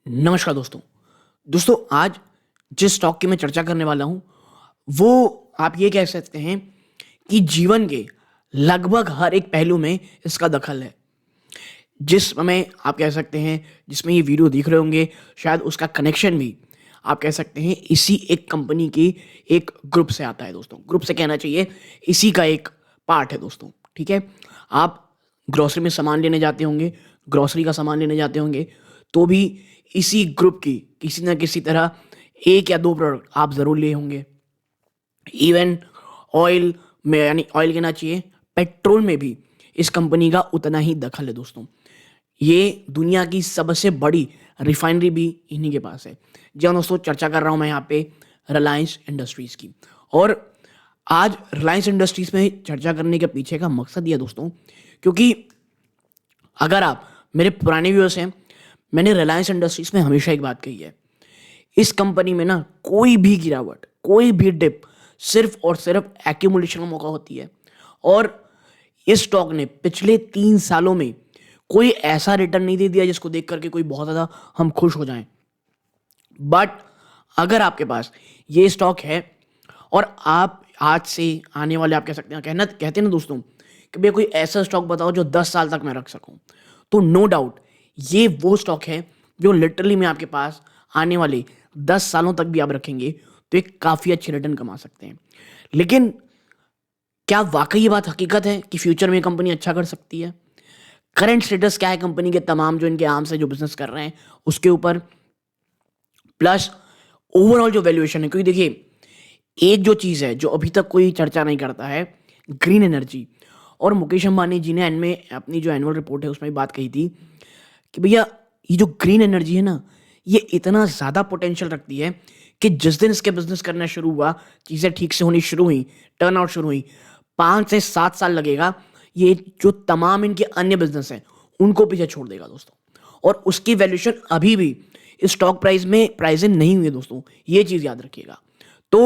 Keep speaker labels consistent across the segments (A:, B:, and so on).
A: नमस्कार दोस्तों। दोस्तों आज जिस स्टॉक की मैं चर्चा करने वाला हूँ, वो आप ये कह सकते हैं कि जीवन के लगभग हर एक पहलू में इसका दखल है। जिस समय आप कह सकते हैं जिसमें ये वीडियो देख रहे होंगे, शायद उसका कनेक्शन भी आप कह सकते हैं इसी एक कंपनी की एक ग्रुप से आता है दोस्तों। ग्रुप से कहना चाहिए, इसी का एक पार्ट है दोस्तों, ठीक है? आप ग्रोसरी में सामान लेने जाते होंगे, ग्रोसरी का सामान लेने जाते होंगे, तो भी इसी ग्रुप की किसी न किसी तरह 1 या 2 प्रोडक्ट आप ज़रूर लिए होंगे। इवन ऑयल में, यानी ऑयल कहना चाहिए, पेट्रोल में भी इस कंपनी का उतना ही दखल है दोस्तों। ये दुनिया की सबसे बड़ी रिफाइनरी भी इन्हीं के पास है। जी हाँ दोस्तों, चर्चा कर रहा हूँ मैं यहाँ पे रिलायंस इंडस्ट्रीज़ की। और आज रिलायंस इंडस्ट्रीज़ में चर्चा करने के पीछे का मकसद ये है दोस्तों, क्योंकि अगर आप मेरे पुराने व्यूअर्स हैं, मैंने रिलायंस इंडस्ट्रीज़ में हमेशा एक बात कही है, इस कंपनी में ना कोई भी गिरावट, कोई भी डिप सिर्फ और सिर्फ एक्यूमुलेशन का मौका होती है। और इस स्टॉक ने पिछले 3 सालों में कोई ऐसा रिटर्न नहीं दे दिया जिसको देख करके कोई बहुत ज़्यादा हम खुश हो जाएं। बट अगर आपके पास ये स्टॉक है और आप आज से आने वाले, आप कह सकते हैं, कहते हैं ना दोस्तों कि भैया कोई ऐसा स्टॉक बताओ जो 10 साल तक मैं रख सकूं, तो नो डाउट ये वो स्टॉक है जो लिटरली में आपके पास आने वाले 10 सालों तक भी आप रखेंगे तो एक काफ़ी अच्छी रिटर्न कमा सकते हैं। लेकिन क्या वाकई ये बात हकीकत है कि फ्यूचर में कंपनी अच्छा कर सकती है? करंट स्टेटस क्या है कंपनी के, तमाम जो इनके आर्म से जो बिजनेस कर रहे हैं उसके ऊपर, प्लस ओवरऑल जो वैल्यूएशन है। क्योंकि देखिए, एक जो चीज़ है जो अभी तक कोई चर्चा नहीं करता है, ग्रीन एनर्जी। और मुकेश अंबानी जी ने इनमें अपनी जो एनुअल रिपोर्ट है उसमें भी बात कही थी कि भैया ये जो ग्रीन एनर्जी है ना, ये इतना ज़्यादा पोटेंशियल रखती है कि जिस दिन इसके बिजनेस करना शुरू हुआ, चीज़ें ठीक से होनी शुरू हुई, टर्न आउट शुरू हुई, 5 से 7 साल लगेगा, ये जो तमाम इनके अन्य बिजनेस हैं उनको पीछे छोड़ देगा दोस्तों। और उसकी वैल्यूएशन अभी भी इस स्टॉक प्राइस में प्राइस इन नहीं हुई है दोस्तों, ये चीज़ याद रखिएगा। तो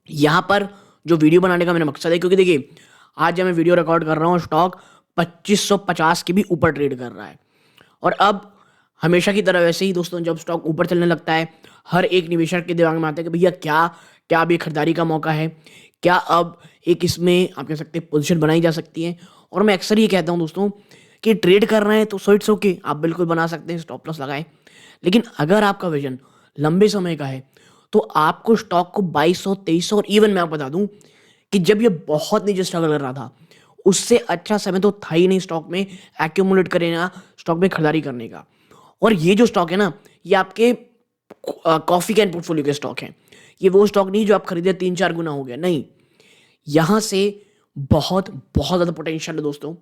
A: यहाँ पर जो वीडियो बनाने का मेरा मकसद है, क्योंकि देखिए आज जब मैं वीडियो रिकॉर्ड कर रहा हूँ, स्टॉक 2550 के भी ऊपर ट्रेड कर रहा है। और अब हमेशा की तरह वैसे ही दोस्तों, जब स्टॉक ऊपर चलने लगता है, हर एक निवेशक के दिमाग में आता है कि भैया क्या क्या अब ये खरीदारी का मौका है, क्या अब एक इसमें आप कह सकते हैं पोजीशन बनाई जा सकती है। और मैं अक्सर ये कहता हूँ दोस्तों कि ट्रेड कर रहे हैं तो सो इट्स ओके, आप बिल्कुल बना सकते हैं, स्टॉप लॉस लगाएं। लेकिन अगर आपका विजन लंबे समय का है तो आपको स्टॉक को 2200, 2300, और इवन मैं आपको बता दूं कि जब ये बहुत नीचे स्ट्रगल कर रहा था, उससे अच्छा समय तो था ही नहीं स्टॉक में एक्यूमुलेट करना, स्टॉक में खरीदारी करने का। और ये जो स्टॉक है ना, ये आपके कॉफी कैन पोर्टफोलियो के स्टॉक हैं। ये वो स्टॉक नहीं जो आप खरीदे 3-4 गुना हो गया, नहीं। यहाँ से बहुत बहुत ज़्यादा पोटेंशियल है दोस्तों।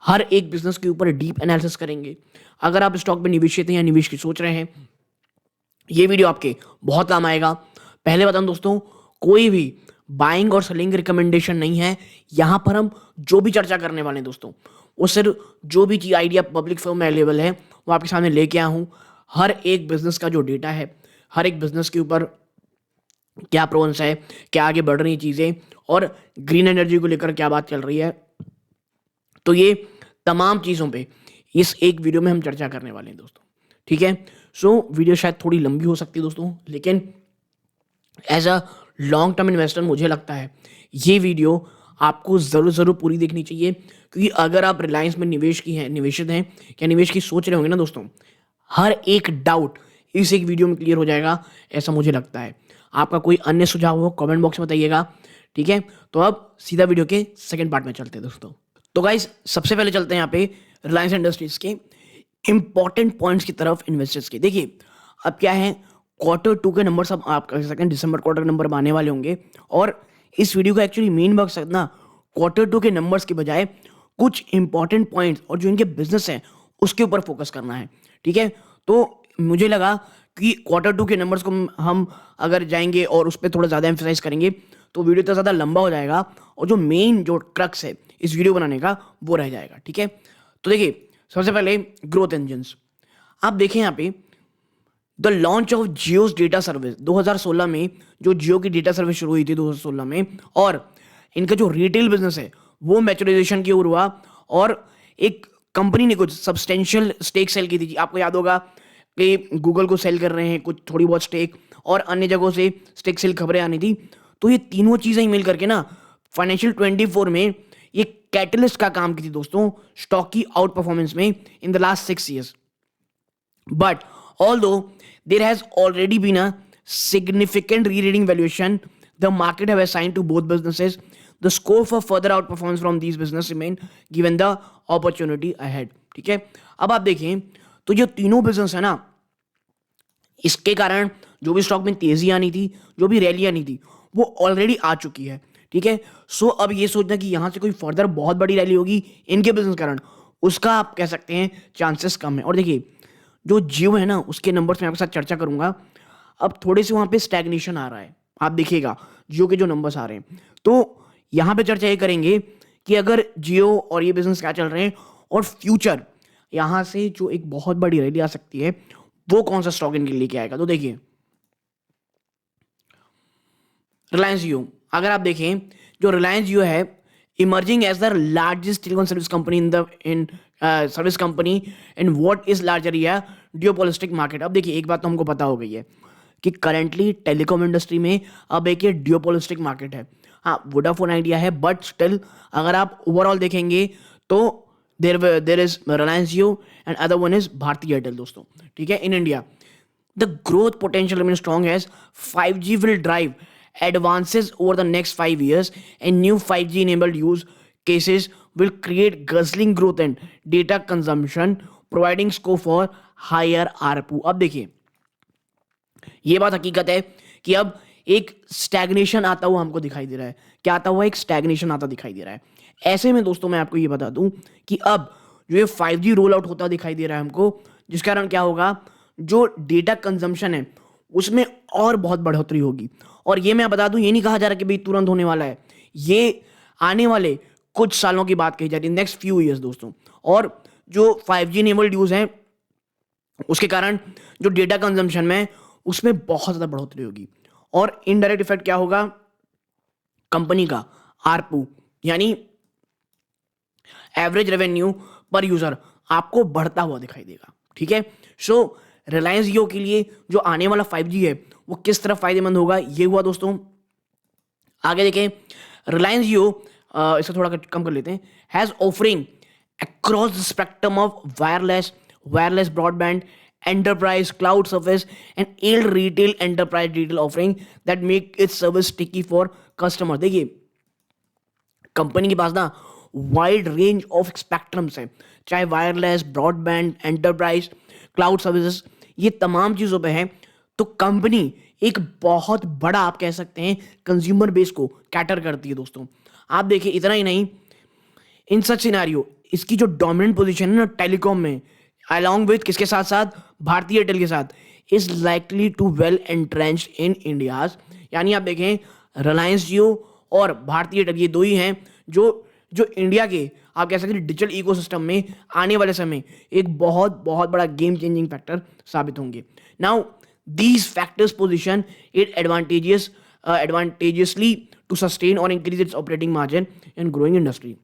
A: हर एक बिजनेस के ऊपर डीप एनालिसिस करेंगे। अगर आप स्टॉक में निवेशित हैं या निवेश की सोच रहे हैं, ये वीडियो आपके बहुत काम आएगा। पहले बताऊं दोस्तों, कोई भी बाइंग और सेलिंग रिकमेंडेशन नहीं है। यहाँ पर हम जो भी चर्चा करने वाले हैं दोस्तों, वो सिर्फ जो भी चीज़ आइडिया पब्लिक फर्म में अवेलेबल है वो आपके सामने लेके आया हूँ। हर एक बिजनेस का जो डेटा है, हर एक बिजनेस के ऊपर क्या प्रोन्स है, क्या आगे बढ़ रही चीज़ें, और ग्रीन एनर्जी को लेकर क्या बात चल रही है, तो ये तमाम चीज़ों पे इस एक वीडियो में हम चर्चा करने वाले हैं दोस्तों, ठीक है? सो वीडियो शायद थोड़ी लंबी हो सकती है दोस्तों, लेकिन as a long term investor मुझे लगता है ये वीडियो आपको ज़रूर पूरी देखनी चाहिए। क्योंकि अगर आप रिलायंस में निवेशित हैं या निवेश की सोच रहे होंगे ना दोस्तों, हर एक डाउट इस एक वीडियो में क्लियर हो जाएगा, ऐसा मुझे लगता है। आपका कोई अन्य सुझाव हो कमेंट बॉक्स में बताइएगा, ठीक है? तो अब सीधा वीडियो के सेकंड पार्ट में चलते हैं दोस्तों। तो गाइस, सबसे पहले चलते हैं यहाँ पे रिलायंस इंडस्ट्रीज के इंपॉर्टेंट पॉइंट्स की तरफ इन्वेस्टर्स के। देखिए, अब क्या है, Q2 के नंबर सब आप कह सकते हैं दिसंबर क्वार्टर के नंबर आने वाले होंगे। और इस वीडियो का एक्चुअली मेन मकसद ना Q2 के नंबर्स के बजाय कुछ इंपॉर्टेंट पॉइंट्स और जो इनके बिजनेस हैं उसके ऊपर फोकस करना है, ठीक है? तो मुझे लगा कि Q2 के नंबर्स को हम अगर जाएंगे और उस पर थोड़ा ज़्यादा एम्फेसाइज करेंगे तो वीडियो तो ज़्यादा लंबा हो जाएगा, और जो मेन जो क्रक्स है इस वीडियो बनाने का वो रह जाएगा, ठीक है? तो देखिए, सबसे पहले ग्रोथ इंजन्स। आप देखें यहाँ पे the launch of Jio's data service 2016 में, जो जियो की डेटा सर्विस शुरू हुई थी 2016 में, और इनका जो रिटेल बिजनेस है वो मैच्योराइजेशन की ओर हुआ, और एक कंपनी ने कुछ सब्सटेंशियल स्टेक सेल की थी। आपको याद होगा कि गूगल को सेल कर रहे हैं कुछ थोड़ी बहुत स्टेक, और अन्य जगहों से स्टेक सेल खबरें आनी थी। तो ये तीनों चीज़ें ही मिल करके ना फाइनेंशियल 24 में ये कैटलिस्ट का काम की थी दोस्तों स्टॉक की आउट परफॉर्मेंस में in the last 6 years. But although there has already been a significant re-rating valuation the market have assigned to both businesses, the scope for further outperformance from these business remain given the opportunity ahead. ठीक है, अब आप देखें तो जो तीनों business है ना, इसके कारण जो भी स्टॉक में तेजी आनी थी, जो भी रैली आनी थी, वो ऑलरेडी आ चुकी है। ठीक है, सो अब ये सोचना कि यहां से कोई फर्दर बहुत बड़ी रैली होगी इनके बिजनेस कारण, उसका आप कह सकते हैं चांसेस कम है। और देखिए जो जियो है ना, उसके नंबर्स मैं आपके साथ चर्चा करूंगा। अब थोड़े से वहां पे स्टैग्नेशन आ रहा है, आप देखिएगा जियो के जो नंबर्स आ रहे हैं। तो यहां पे चर्चा ये करेंगे कि अगर जियो और ये बिजनेस क्या चल रहे हैं, और फ्यूचर यहां से जो एक बहुत बड़ी रैली आ सकती है वो कौन सा स्टॉक इनके लेके आएगा। तो देखिए रिलायंस जियो, अगर आप देखें जो रिलायंस जियो है emerging as the largest telecom service company in service company in what is larger या डियोपोलिस्टिक मार्केट। अब देखिए एक बात तो हमको पता हो गई है कि करंटली टेलीकॉम इंडस्ट्री में अब एक ये डियोपोलिस्टिक मार्केट है। हाँ, वोडाफोन आइडिया है, बट स्टिल अगर आप ओवरऑल देखेंगे तो there is Reliance Jio and other one is Bharti Airtel दोस्तों। ठीक है, in India the growth potential remains strong as 5G will drive advances over the next 5 years and new 5G enabled use cases will create guzzling growth and data consumption providing scope for higher ARPU। अब देखिए ये बात हकीकत है कि अब एक stagnation आता हुआ हमको दिखाई दे रहा है। क्या आता हुआ? एक स्टैग्नेशन आता दिखाई दे रहा है। ऐसे में दोस्तों मैं आपको ये बता दूं कि अब जो ये 5G रोल आउट होता दिखाई दे रहा है हमको, जिस कारण क्या होगा, जो डेटा कंजम्पशन है उसमें और बहुत बढ़ोतरी होगी। और ये मैं बता दूं, ये नहीं कहा जा रहा कि भाई तुरंत होने वाला है, ये आने वाले कुछ सालों की बात कही जा रही है, नेक्स्ट फ्यू ईयर्स दोस्तों। और जो 5G इनेबल्ड यूज है उसके कारण जो डेटा कंजम्पशन में उसमें बहुत ज्यादा बढ़ोतरी होगी। और इनडायरेक्ट इफेक्ट क्या होगा, कंपनी का आरपू यानी एवरेज रेवेन्यू पर यूजर आपको बढ़ता हुआ दिखाई देगा। ठीक है, सो रिलायंस जियो के लिए जो आने वाला 5G है वो किस तरह फायदेमंद होगा, ये हुआ दोस्तों। आगे देखें, रिलायंस जियो इसे थोड़ा कम कर लेते हैं, has offering across the spectrum of wireless broadband enterprise cloud service and yield retail enterprise digital offering that make its service sticky for customers। देखिए कंपनी के पास ना वाइड रेंज ऑफ स्पेक्ट्रम्स है, चाहे wireless, broadband, enterprise, cloud services, ये तमाम चीजों पे है। तो कंपनी एक बहुत बड़ा आप कह सकते हैं कंज्यूमर बेस को कैटर करती है दोस्तों। आप देखिए इतना ही नहीं, इन सच सिनेरियो इसकी जो डोमिनेंट पोजीशन है ना टेलीकॉम में, अलॉन्ग विथ किसके साथ साथ, भारतीय एयरटेल के साथ, is likely to well entrenched in India's. यानी आप देखें रिलायंस जियो और भारतीय एयरटेल ये दो ही हैं जो इंडिया के आप कह सकते हैं डिजिटल इकोसिस्टम में आने वाले समय एक बहुत बहुत बड़ा गेम चेंजिंग फैक्टर साबित होंगे। Now these factors position it advantageously to sustain और increase its operating margin in growing industry.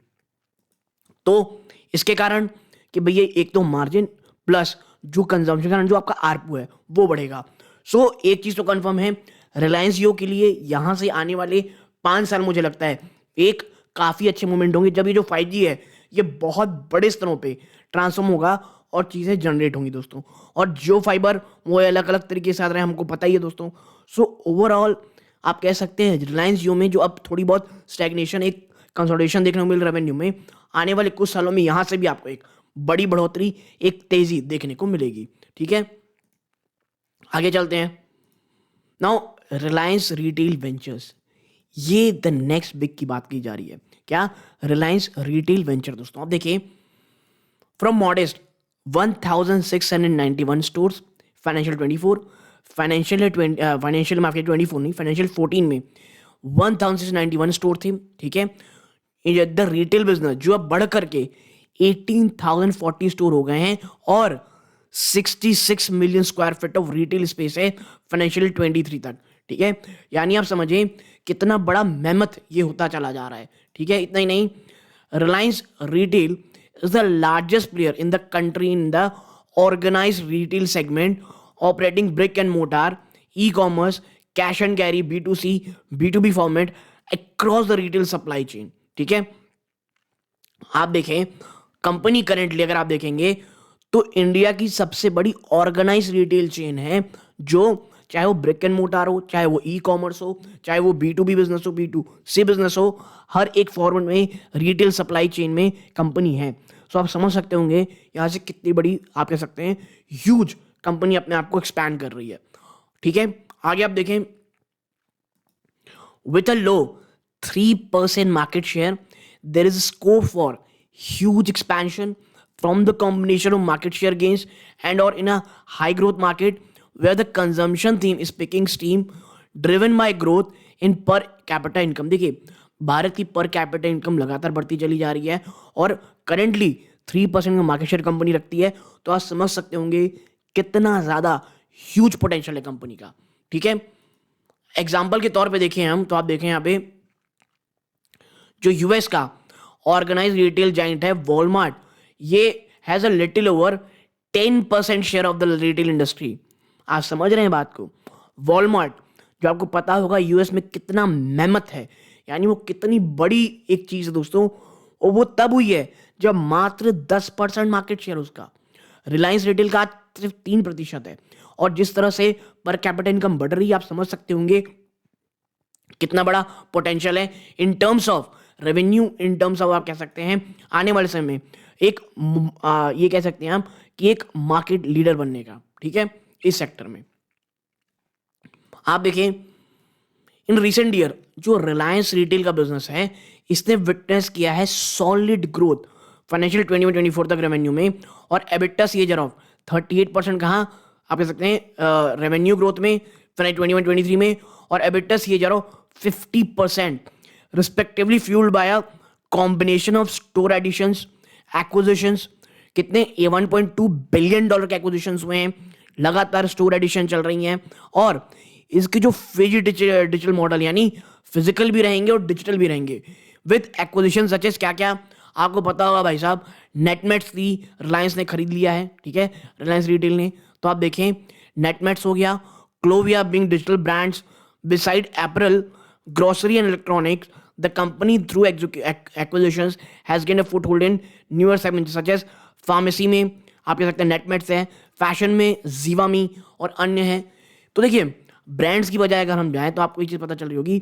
A: तो इसके कारण कि भैया एक तो मार्जिन प्लस जो कंजम्पशन कारण जो आपका आरपू है वो बढ़ेगा। सो एक चीज तो कंफर्म है, रिलायंस जियो के लिए यहां से आने वाले 5 साल मुझे लगता है एक काफी अच्छे मोमेंट होंगे, जब ये जो 5G है ये बहुत बड़े स्तरों पे ट्रांसफॉर्म होगा और चीजें जनरेट होंगी दोस्तों। और जियो फाइबर वो अलग अलग तरीके से आ रहे हैं, हमको पता ही है दोस्तों। सो ओवरऑल आप कह सकते हैं रिलायंस जियो में जो अब थोड़ी बहुत स्टैग्नेशन, एक कंसोलिडेशन देखने को मिल रहा है रेवेन्यू में, आने वाले कुछ सालों में यहां से भी आपको एक बड़ी बढ़ोतरी, एक तेजी देखने को मिलेगी। ठीक है, आगे चलते हैं। नाउ रिलायंस रिटेल वेंचर्स, ये द नेक्स्ट बिग की बात की जा रही है। क्या? रिलायंस रिटेल वेंचर दोस्तों। अब देखिए from modest 1691 stores financial 24, financial market 24 नहीं, फाइनेंशियल 14 में 1691 स्टोर थे। ठीक है, द रिटेल बिजनेस जो अब बढ़ करके 18,040 स्टोर हो गए हैं और 66 million square feet of retail space है फाइनेंशियल 23 तक। ठीक है, यानी आप समझिए कितना बड़ा मेहमत ये होता चला जा रहा है। ठीक है, इतना ही नहीं, Reliance retail is the largest player in the country in the organized retail segment operating brick and mortar, e-commerce, cash and carry, B2C, B2B format across the retail supply chain. ठीक है, आप देखें कंपनी करेंटली अगर आप देखेंगे तो India की सबसे बड़ी ऑर्गेनाइज रिटेल चेन है, जो चाहे वो ब्रिक एंड मोटार हो, चाहे वो ई कॉमर्स हो, चाहे वो B2B बिजनेस हो, B2C बिजनेस हो, हर एक फॉर्मेट में रिटेल सप्लाई चेन में कंपनी है. सो आप समझ सकते होंगे यहाँ से कितनी बड़ी आप कह सकते हैं ह्यूज कंपनी अपने आप को एक्सपैंड कर रही है. ठीक है, आगे आप देखें with a low 3% market share, there is scope for huge expansion from the combination of market share gains and or in a high growth market where the consumption theme is picking steam driven by growth in per capita income. देखिए भारत की per capita income लगातार बढ़ती चली जा रही है और currently 3% का मार्केट शेयर कंपनी रखती है. तो आप समझ सकते होंगे कितना ज़्यादा ह्यूज पोटेंशियल है कंपनी का. ठीक है, एग्जाम्पल के तौर पे देखें हम तो आप देखें यहाँ पे जो यूएस का ऑर्गेनाइज रिटेल जाइंट है वॉलमार्ट, ये has a little over 10% share of the retail industry. आप समझ रहे हैं बात को. वॉलमार्ट जो आपको पता होगा यूएस में कितना मेहमत है, यानी वो कितनी बड़ी एक चीज़ है दोस्तों, और वो तब हुई है जब मात्र 10% मार्केट शेयर उसका. रिलायंस रिटेल का आज सिर्फ 3% है और जिस तरह से पर कैपिटा इनकम बढ़ रही है आप समझ सकते होंगे कितना बड़ा पोटेंशियल है in terms of revenue, in terms of आप कह सकते हैं आने वाले समय में एक ये कह सकते हैं हम कि एक मार्केट लीडर बनने का. ठीक है, इस सेक्टर में आप देखें इन रिसेंट ईयर जो रिलायंस रिटेल का बिजनेस है इसने विटनेस किया है सॉलिड ग्रोथ फाइनेंशियल 2024 तक रेवेन्यू में और एबिटा सीएजर ऑफ 38% कहाँ आप कह सकते हैं रेवेन्यू ग्रोथ में 2021-23 में और EBITDA CAGR of 50% respectively fuelled by a combination of store additions, acquisitions. कितने $1.2 बिलियन के एक्विजिशंस हुए हैं, लगातार स्टोर एडिशन चल रही हैं और इसके जो डिजिटल मॉडल यानी फिजिकल भी रहेंगे और डिजिटल भी रहेंगे विद एक्विजिशन सच एज क्या क्या आपको पता होगा भाई साहब. नेटमेट्स थी रिलायंस ने खरीद लिया है. ठीक है, रिलायंस रिटेल ने. तो आप देखें नेटमेट्स हो गया, Clovia being digital brands beside apparel, grocery and electronics. The company through acquisitions has gain a foothold in newer segment such as pharmacy में आप कह सकते हैं नेटमेट्स है, फैशन में जीवामी और अन्य हैं. तो देखिए ब्रांड्स की बजाय अगर हम जाएं तो आपको ये चीज़ पता चल रही होगी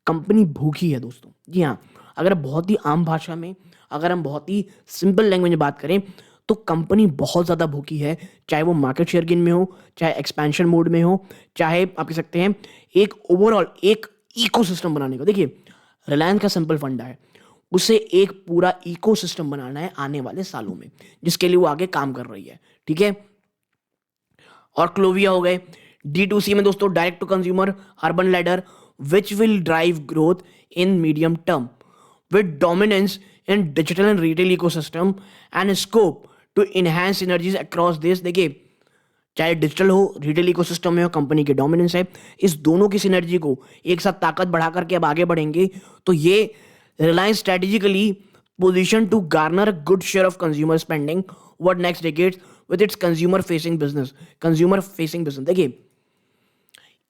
A: कंपनी भूखी है दोस्तों. जी हाँ, अगर बहुत ही आम भाषा में, अगर हम बहुत ही सिंपल लैंग्वेज में बात करें तो कंपनी बहुत ज़्यादा भूखी है, चाहे वो मार्केट शेयर गेन में हो, चाहे एक्सपेंशन मोड में हो, चाहे आप कह सकते हैं एक ओवरऑल एक इकोसिस्टम बनाने का. देखिए रिलायंस का सिंपल फंडा है, उसे एक पूरा इकोसिस्टम बनाना है आने वाले सालों में, जिसके लिए वो आगे काम कर रही है. ठीक है, और क्लोविया हो गए D2C में दोस्तों direct to consumer Urban Ladder which will drive growth in medium term with dominance in digital and retail ecosystem and scope to enhance synergies across this. देखिए चाहे डिजिटल हो, रिटेल इकोसिस्टम में हो, कंपनी के डोमिनेंस है, इस दोनों की सिनर्जी को एक साथ ताकत बढ़ा करके अब आगे बढ़ेंगे तो ये Reliance strategically position to garner good share of consumer spending over next decades with its consumer facing business. देखिए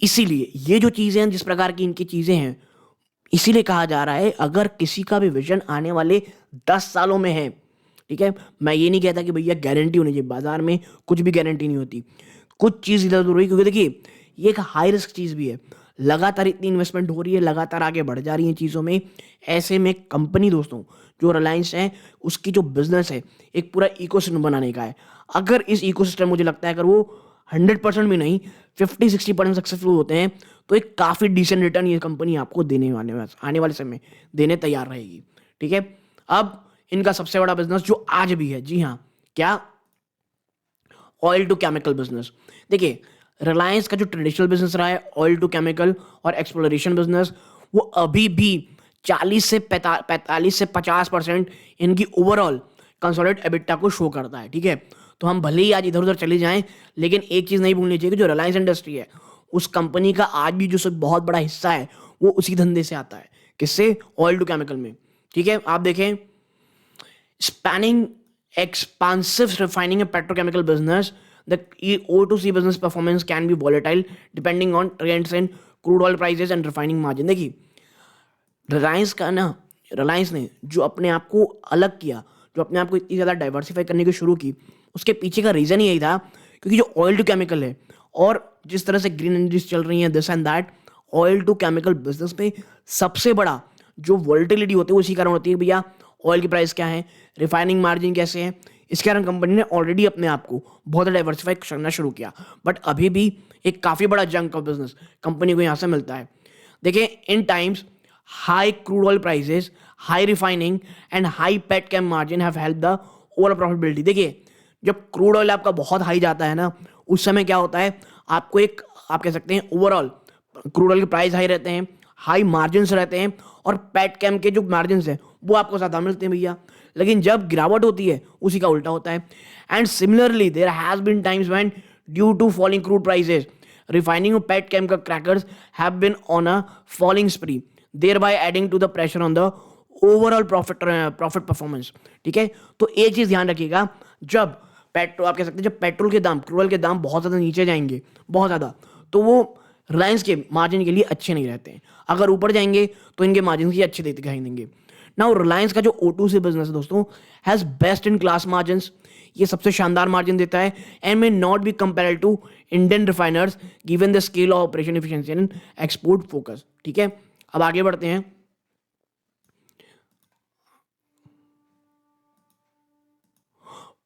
A: इसीलिए ये जो चीज़ें हैं, जिस प्रकार की इनकी चीज़ें हैं, इसीलिए कहा जा रहा है अगर किसी का भी विजन आने वाले 10 सालों में है. ठीक है, मैं ये नहीं कहता कि भैया गारंटी होनी चाहिए, बाजार में कुछ भी गारंटी नहीं होती, कुछ चीज़ इधर उधर हुई, क्योंकि देखिए ये एक हाई रिस्क चीज़ भी है, लगातार इतनी इन्वेस्टमेंट हो रही है, लगातार आगे बढ़ जा रही है चीज़ों में. ऐसे में कंपनी दोस्तों जो रिलायंस है उसकी जो बिजनेस है एक पूरा इकोसिस्टम बनाने का है. अगर इस इकोसिस्टम मुझे लगता है अगर वो 100% भी नहीं 50-60% सक्सेसफुल होते हैं तो एक काफ़ी डिसेंट रिटर्न ये कंपनी आपको आने वाले समय देने तैयार रहेगी. ठीक है, अब इनका सबसे बड़ा बिजनेस जो आज भी है, जी हाँ, क्या, ऑयल टू केमिकल बिजनेस. देखिए रिलायंस का जो ट्रेडिशनल बिजनेस रहा है ऑयल टू केमिकल और एक्सप्लोरेशन बिजनेस, वो अभी भी 40 से 50% इनकी ओवरऑल कंसोलिडेटेड एबिटा को शो करता है. ठीक है, तो हम भले ही आज इधर उधर चले जाएं लेकिन एक चीज़ नहीं भूलनी चाहिए कि जो रिलायंस इंडस्ट्री है उस कंपनी का आज भी जो बहुत बड़ा हिस्सा है वो उसी धंधे से आता है. किससे? ऑयल टू केमिकल में. ठीक है, आप देखें spanning expansive refining and petrochemical business, the O2C business performance can be volatile depending on trends in crude oil prices and refining margin. देखिए रिलायंस ने जो अपने आप को अलग किया, जो अपने आप को इतनी ज़्यादा डाइवर्सिफाई करने की शुरू की, उसके पीछे का रीज़न यही था क्योंकि जो ऑयल टू केमिकल है और जिस तरह से ग्रीन एनर्जीज चल रही हैं, this and that, oil to chemical business में सबसे बड़ा जो वोलेटिलिटी होती है वो इसी कारण होती है भैया, ऑयल की प्राइस क्या है, रिफाइनिंग मार्जिन कैसे हैं। इस कारण कंपनी ने ऑलरेडी अपने आप को बहुत डाइवर्सिफाई करना शुरू किया, बट अभी भी एक काफ़ी बड़ा जंक ऑफ बिजनेस कंपनी को यहाँ से मिलता है। देखिए in times high crude oil prices, high refining and high petchem margin have help the overall profitability. देखिए जब क्रूड ऑयल आपका बहुत हाई जाता है ना, उस समय क्या होता है, आपको एक आप कह सकते हैं ओवरऑल क्रूड ऑयल के प्राइस हाई रहते हैं, हाई मार्जिन रहते हैं और पेट केम के जो मार्जिन हैं वो आपको ज़्यादा मिलते हैं भैया। लेकिन जब गिरावट होती है उसी का उल्टा होता है। And similarly there has been times when due to falling crude prices refining और पेट केम का crackers have been on a falling spree, thereby adding to the pressure on the overall profit performance। ठीक है, तो एक चीज ध्यान रखिएगा, जब आप कह सकते हैं जब पेट्रोल के दाम, क्रूड ऑयल के दाम बहुत ज़्यादा नीचे जाएंगे, बहुत ज़्यादा, तो वो रिलायंस के मार्जिन के लिए अच्छे नहीं रहते हैं। अगर ऊपर जाएंगे तो इनके मार्जिन ही अच्छे दिखाई देंगे। नाउ रिलायंस का जो O2C बिजनेस है दोस्तों, has best in class margin, ये सबसे शानदार मार्जिन देता है and may not be compared to Indian refiners given the scale of operation efficiency and export focus. ठीक है, अब आगे बढ़ते हैं।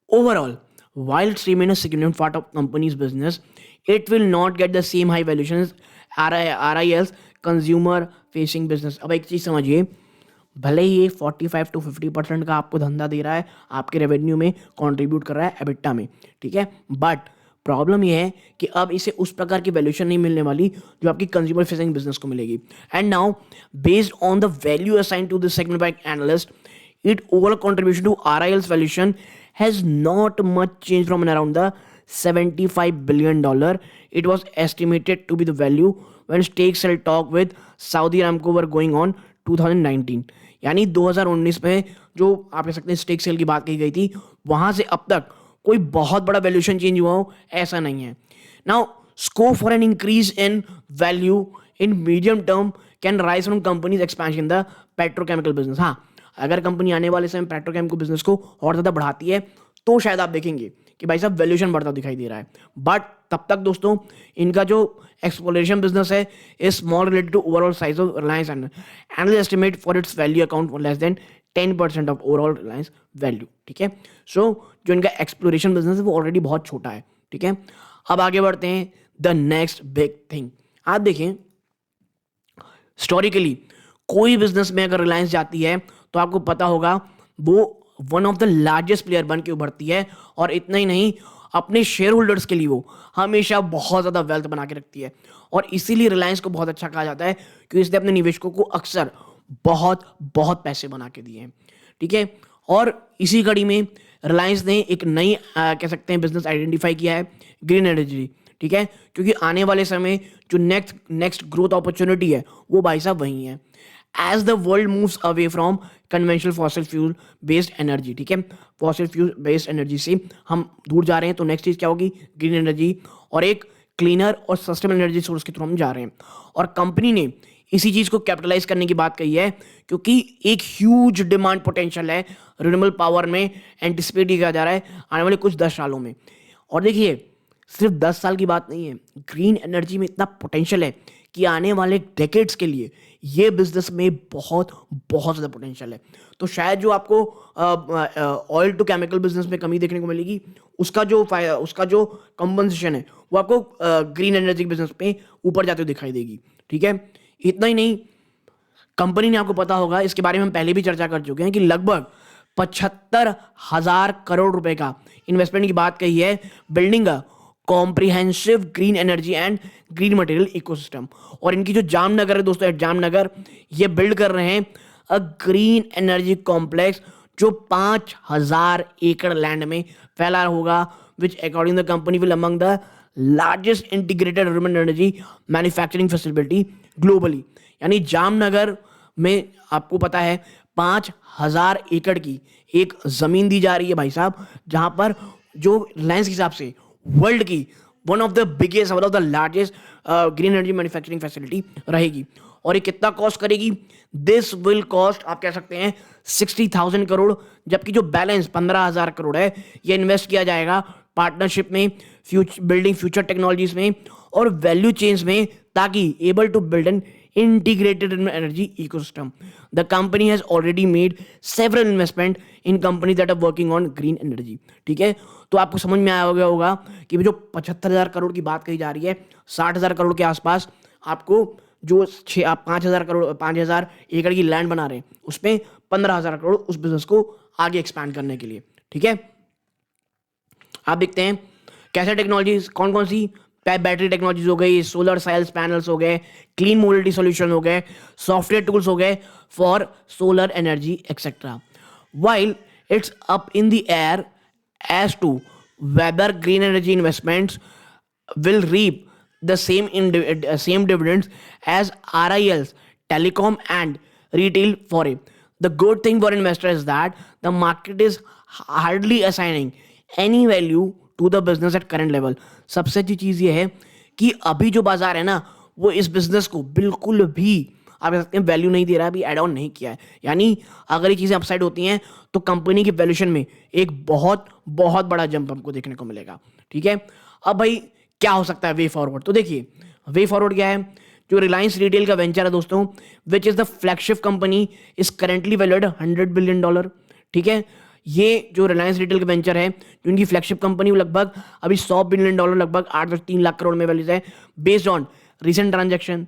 A: Overall, while it remains a significant part of company's business, it will not get the same high valuations RIL's consumer facing business। अब एक चीज समझिए, भले ही ये 45 to 50% का आपको धंधा दे रहा है, आपके रेवेन्यू में कंट्रीब्यूट कर रहा है, एबिटा में, ठीक है, बट प्रॉब्लम यह है कि अब इसे उस प्रकार की वैल्यूएशन नहीं मिलने वाली जो आपकी कंज्यूमर फेसिंग बिजनेस को मिलेगी। And now based on the value assign to this segment by analyst, it overall contribution to RIL's valuation has not much changed from around the $75 billion it was estimated to be the value when stake sale talk with Saudi Aramco were going on 2019। यानी 2019 में जो आप कह सकते हैं stake sale की बात कही गई थी, वहां से अब तक कोई बहुत बड़ा वैल्यूएशन चेंज हुआ हो ऐसा नहीं है। Now scope for an increase in value in medium term can rise from companies expansion in the petrochemical business. हाँ, अगर कंपनी आने वाले समय पेट्रोकेमिकल बिजनेस को और ज़्यादा बढ़ाती है तो शायद आप देखेंगे कि भाई साहब वैल्यूएशन बढ़ता दिखाई दे रहा है, बट तब तक दोस्तों इनका जो एक्सप्लोरेशन बिजनेस है is small related to overall size of Reliance and analyst estimate for its value account for less than 10% of overall Reliance value. ठीक है, सो जो इनका एक्सप्लोरेशन बिजनेस है वो ऑलरेडी बहुत छोटा है। ठीक है, अब आगे बढ़ते हैं द नेक्स्ट बिग थिंग। आप देखें हिस्टोरिकली कोई बिजनेस में अगर रिलायंस जाती है तो आपको पता होगा वो one of the largest player बन के उभरती है, और इतना ही नहीं अपने शेयर होल्डर्स के लिए वो हमेशा बहुत ज़्यादा वेल्थ बना के रखती है, और इसीलिए रिलायंस को बहुत अच्छा कहा जाता है क्योंकि इसने अपने निवेशकों को अक्सर बहुत बहुत पैसे बना के दिए हैं। ठीक है, और इसी कड़ी में रिलायंस ने एक नई कह सकते हैं बिजनेस आइडेंटिफाई किया है, ग्रीन एनर्जी। ठीक है, क्योंकि आने वाले समय जो नेक्स्ट ग्रोथ अपॉर्चुनिटी है वो भाई साहब वही है, as the world moves away from conventional fossil fuel based energy. ठीक है, फॉसिल फ्यूल बेस्ड एनर्जी से हम दूर जा रहे हैं, तो नेक्स्ट चीज़ क्या होगी, ग्रीन एनर्जी, और एक क्लीनर और सस्टेनेबल एनर्जी सोर्स के थ्रू हम जा रहे हैं। और कंपनी ने इसी चीज़ को कैपिटलाइज करने की बात कही है क्योंकि एक ह्यूज डिमांड पोटेंशियल है रिन्यूएबल पावर में, एंटिसिपेट किया जा रहा है आने वाले कुछ 10 सालों में। और देखिए सिर्फ 10 साल की बात नहीं है, ग्रीन एनर्जी में इतना पोटेंशियल है कि आने वाले डेकेड्स के लिए ये बिजनेस में बहुत बहुत ज़्यादा पोटेंशियल है। तो शायद जो आपको ऑयल टू केमिकल बिजनेस में कमी देखने को मिलेगी, उसका जो कंपनसेशन है वो आपको ग्रीन एनर्जी बिजनेस पे ऊपर जाते हुए दिखाई देगी। ठीक है, इतना ही नहीं, कंपनी ने आपको पता होगा, इसके बारे में हम पहले भी चर्चा कर चुके हैं कि लगभग 75,000 करोड़ रुपए का इन्वेस्टमेंट की बात कही है building a comprehensive green energy and green material ecosystem. और इनकी जो जामनगर है दोस्तों, जामनगर, ये बिल्ड कर रहे हैं अ ग्रीन एनर्जी कॉम्प्लेक्स जो 5,000 एकड़ लैंड में फैला होगा, which according the company will among the largest integrated renewable energy manufacturing facility globally. यानी जामनगर में आपको पता है 5,000 एकड़ की एक जमीन दी जा रही है भाई साहब, जहां पर जो रिलायंस के हिसाब से वर्ल्ड की one of the biggest, one of the largest green energy manufacturing facility रहेगी। और ये कितना कॉस्ट करेगी? दिस विल कॉस्ट, आप कह सकते हैं 60,000 करोड़, जबकि जो बैलेंस 15,000 करोड़ है ये इन्वेस्ट किया जाएगा पार्टनरशिप में, बिल्डिंग फ्यूचर टेक्नोलॉजीज में और वैल्यू चेन्स में, ताकि able to build an integrated energy ecosystem. The company has already made several investment in companies that are working on green energy. ठीक है, तो आपको समझ में आया गया होगा कि जो 75,000 करोड़ की बात कही जा रही है, 60,000 करोड़ के आसपास आपको जो 5,000 एकड़ की लैंड बना रहे हैं, उसमें 15,000 करोड़ उस बिजनेस को आगे एक्सपैंड करने के लिए। ठीक है, आप देखते हैं कैसे टेक्नोलॉजीज कौन कौन सी, बैटरी टेक्नोलॉजीज हो गई, सोलर सेल्स पैनल्स हो गए, क्लीन मोबिलिटी सॉल्यूशन हो गए, सॉफ्टवेयर टूल्स हो गए for solar energy etcetera. While it's up in the air as to whether green energy investments will reap the same dividends as RILs, telecom and retail foray. The good thing for investors is that the market is hardly assigning any value to the business at current level. सबसे अच्छी चीज ये है कि अभी जो बाजार है ना, वो इस बिजनेस को बिल्कुल भी आप कह सकते हैं वैल्यू नहीं दे रहा है, अभी एड ऑन नहीं किया है। यानी अगर ये चीजें अपसाइड होती हैं तो कंपनी की वैल्यूएशन में एक बहुत बहुत बड़ा जंप हमको देखने को मिलेगा। ठीक है, अब भाई क्या हो सकता है वे फॉरवर्ड? तो देखिए वे फॉरवर्ड क्या है, जो रिलायंस रिटेल का वेंचर है दोस्तों, which is the flagship company, is currently valued $100 billion. ठीक है, ये जो रिलायंस रिटेल का वेंचर है, जो इनकी फ्लैगशिप कंपनी, वो लगभग अभी $100 बिलियन, लगभग 8.3 लाख करोड़ में वैल्यूज है, based on recent transaction.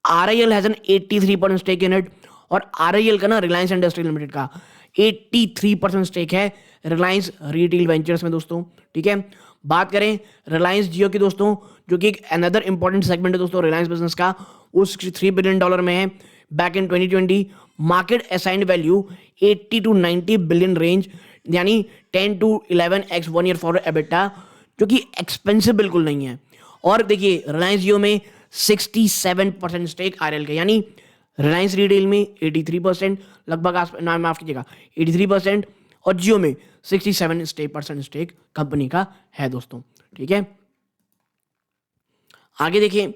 A: RIL has an 83% stake in it, और RIL का ना, रिलायंस इंडस्ट्री लिमिटेड का 83% स्टेक है रिलायंस रिटेल वेंचर्स में दोस्तों। ठीक है, बात करें रिलायंस जियो की दोस्तों, जो कि एक अनदर इंपॉर्टेंट सेगमेंट है दोस्तों रिलायंस बिजनेस का, वो $63 बिलियन में है back in 2020। Market assigned value 80 to 90 billion range, यानी 10 to 11x 1 year for EBITDA, जो कि एक्सपेंसिव बिल्कुल नहीं है। और देखिए रिलायंस जियो में 67% स्टेक RIL का, यानी रिलायंस रिटेल में 83% लगभग, माफ कीजिएगा 83%, और जियो में 67% स्टेक कंपनी का है दोस्तों। ठीक है, आगे देखिए,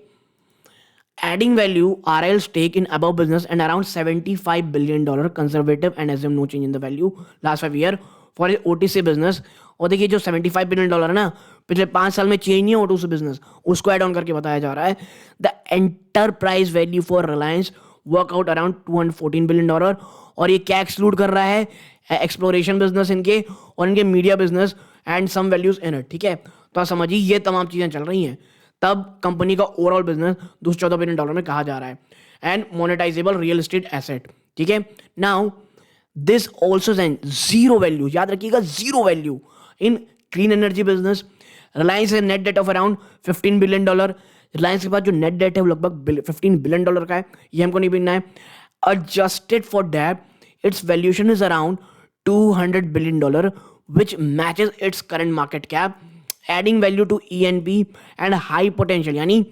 A: adding value RIL stake in above business and around $75 billion conservative and assume no change in the value last 5 year for OTC business. और देखिए जो $75 बिलियन है ना, पिछले 5 साल में चेंज नहीं है OTC बिजनेस, उसको एड ऑन करके बताया जा रहा है। The enterprise value for Reliance workout around $214 billion, और ये क्या एक्सक्लूड कर रहा है? एक्सप्लोरेशन बिजनेस इनके, और इनके media business and some values in it. ठीक है, तो आप समझिए ये तमाम चीजें चल रही हैं, तब कंपनी का ओवरऑल बिजनेस $214 बिलियन में कहा जा रहा है, and monetisable real estate asset. ठीक है, now this also zero value, याद रखिएगा zero value in clean energy business. Reliance है net debt of around $15 billion. Reliance के पास जो नेट डेट है वो लगभग $15 बिलियन का है, ये हमको नहीं गिनना है। Adjusted for that its valuation is around $200 billion, which matches its current market cap, adding value to ENP and high potential। यानी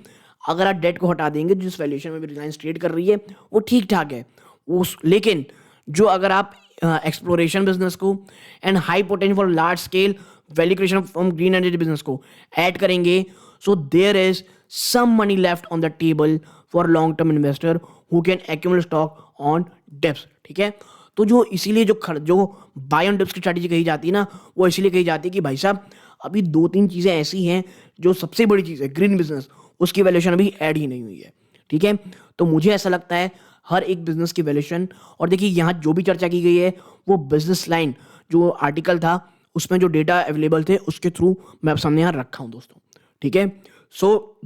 A: अगर आप डेट को हटा देंगे, जिस वैल्यूएशन में भी रिलायंस ट्रेड कर रही है वो ठीक ठाक है उस, लेकिन जो अगर आप एक्सप्लोरेशन बिजनेस को and high potential for large scale value creation from green energy business को ऐड करेंगे, so there is some money left on the table for long term investor who can accumulate stock on dips. ठीक है, तो जो इसीलिए जो buy on dips की strategy कही जाती है ना, वो इसीलिए कही जाती है कि भाई साहब अभी 2-3 चीजें ऐसी हैं, जो सबसे बड़ी चीज है ग्रीन बिजनेस, उसकी वैल्यूएशन अभी ऐड ही नहीं हुई है। ठीक है, तो मुझे ऐसा लगता है हर एक बिजनेस की वैल्यूएशन, और देखिए यहाँ जो भी चर्चा की गई है वो बिजनेस लाइन जो आर्टिकल था उसमें जो डेटा अवेलेबल थे उसके थ्रू मैं आप सामने यहाँ रखा हूँ दोस्तों। ठीक है, सो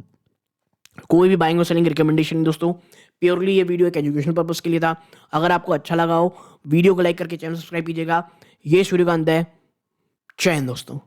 A: कोई भी बाइंग और सेलिंग रिकमेंडेशन नहीं दोस्तों, प्योरली ये वीडियो एक एजुकेशन पर्पस के लिए था। अगर आपको अच्छा लगा हो, वीडियो को लाइक करके चैनल सब्सक्राइब कीजिएगा। ये सूर्यकांत है, जय हिंद दोस्तों।